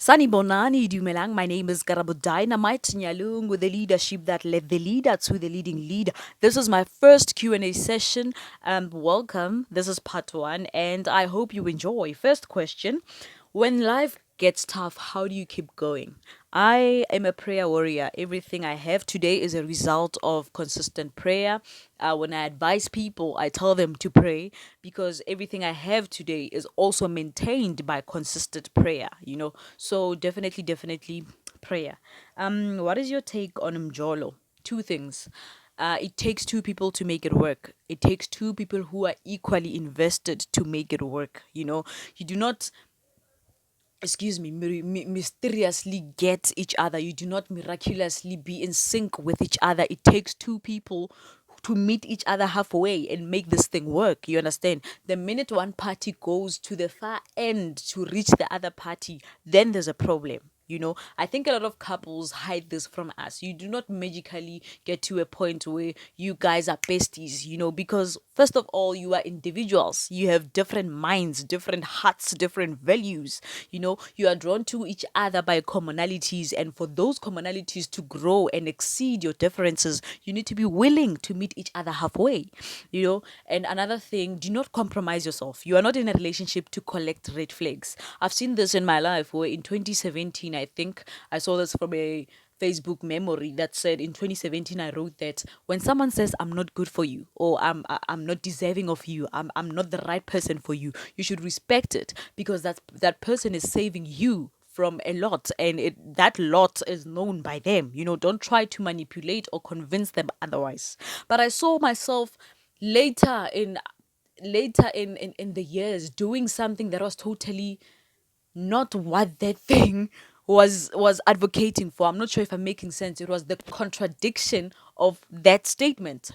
Sanibonani Dumelang, my name is Garabo Dynamite Nyalung with the leadership that led the leader to the leading leader. This is my first Q&A session. Welcome. This is part one, and I hope you enjoy. First question: when life gets tough, how do you keep going? I am a prayer warrior. Everything I have today is a result of consistent prayer. When I advise people, I tell them to pray because everything I have today is also maintained by consistent prayer, So definitely prayer. What is your take on Mjolo? Two things. It takes two people to make it work. It takes two people who are equally invested to make it work. You do not mysteriously get each other. You do not miraculously be in sync with each other. It takes two people to meet each other halfway and make this thing work. You understand? The minute one party goes to the far end to reach the other party, then there's a problem. I think a lot of couples hide this from us. You do not magically get to a point where you guys are besties, because first of all, you are individuals. You have different minds, different hearts, different values. You are drawn to each other by commonalities. And for those commonalities to grow and exceed your differences, you need to be willing to meet each other halfway, And another thing, do not compromise yourself. You are not in a relationship to collect red flags. I've seen this in my life where in 2017, I think I saw this from a Facebook memory that said in 2017 I wrote that when someone says I'm not good for you or I'm not deserving of you, I'm not the right person for you, you should respect it because that person is saving you from a lot, and that lot is known by them. Don't try to manipulate or convince them otherwise. But I saw myself later in the years doing something that was totally not what that thing was advocating for. I'm not sure if I'm making sense. It was the contradiction of that statement,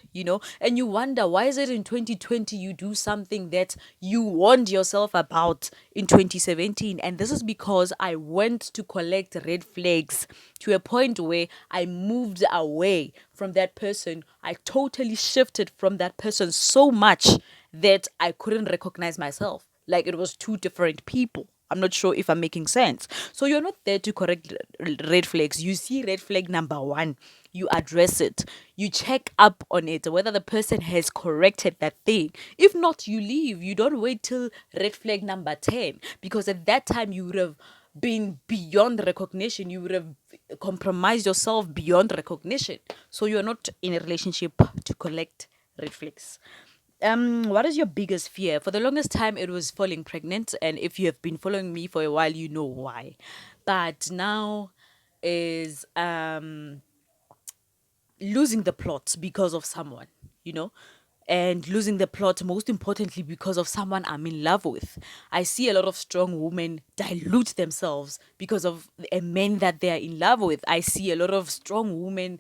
and you wonder, why is it in 2020 you do something that you warned yourself about in 2017? And this is because I went to collect red flags to a point where I moved away from that person. I totally shifted from that person so much that I couldn't recognize myself, like it was two different people. I'm not sure if I'm making sense. So you're not there to correct red flags. You see red flag number one, you address it. You check up on it, whether the person has corrected that thing. If not, you leave. You don't wait till red flag number 10, because at that time you would have been beyond recognition. You would have compromised yourself beyond recognition. So you're not in a relationship to collect red flags. What is your biggest fear? For the longest time, it was falling pregnant, and if you have been following me for a while, you know why. But now is losing the plot because of someone, you know, and losing the plot most importantly because of someone I'm in love with. I see a lot of strong women dilute themselves because of a man that they are in love with. I see a lot of strong women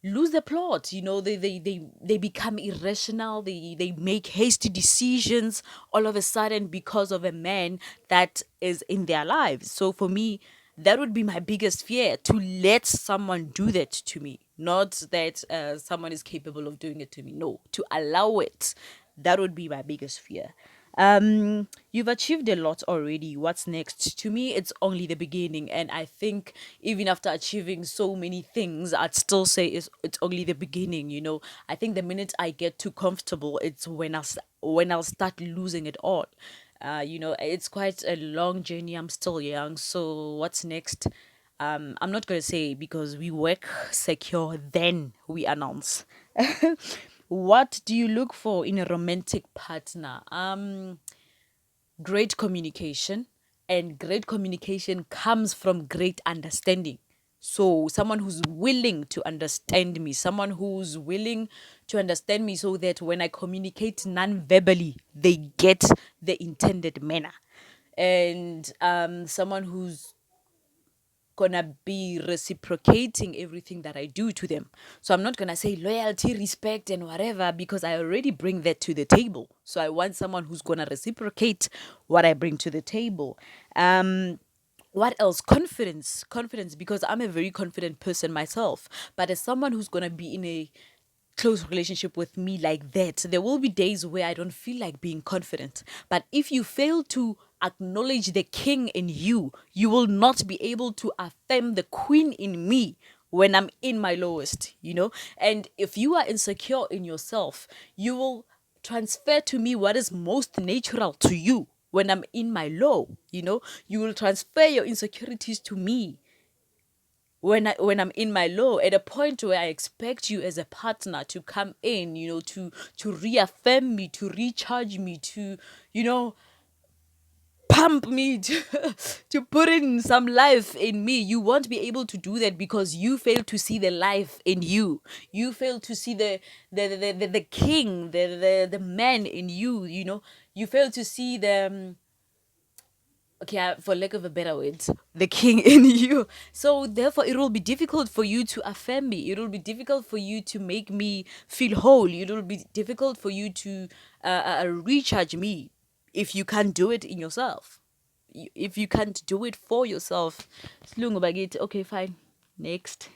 lose the plot. They become irrational. They make hasty decisions all of a sudden because of a man that is in their lives. So for me, that would be my biggest fear, to let someone do that to me. Not that someone is capable of doing it to me. No, to allow it. That would be my biggest fear. You've achieved a lot already. What's next? To me, it's only the beginning. And I think even after achieving so many things, I'd still say it's only the beginning. I think the minute I get too comfortable, it's when I'll start losing it all. It's quite a long journey. I'm still young. So what's next? I'm not going to say, because we work secure, then we announce. What do you look for in a romantic partner? Great communication, and great communication comes from great understanding. So someone who's willing to understand me, someone who's willing to understand me so that when I communicate non-verbally, they get the intended manner. And someone who's gonna be reciprocating everything that I do to them. So I'm not gonna say loyalty, respect, and whatever, because I already bring that to the table. So I want someone who's gonna reciprocate what I bring to the table. What else? Confidence, because I'm a very confident person myself. But as someone who's gonna be in a close relationship with me like that, there will be days where I don't feel like being confident. But if you fail to acknowledge the king in you, you will not be able to affirm the queen in me when I'm in my lowest, you know? And if you are insecure in yourself, you will transfer to me what is most natural to you when I'm in my low, you know? You will transfer your insecurities to me when I'm in my low, at a point where I expect you as a partner to come in, you know, to reaffirm me, to recharge me, to, you know, pump me, to put in some life in me. You won't be able to do that because you fail to see the life in you. You fail to see the king, the man in you, you know. You fail to see the okay, for lack of a better word, the king in you. So therefore, it will be difficult for you to affirm me. It will be difficult for you to make me feel whole. It will be difficult for you to recharge me if you can't do it in yourself. If you can't do it for yourself. Silungu bakithi. Okay, fine. Next.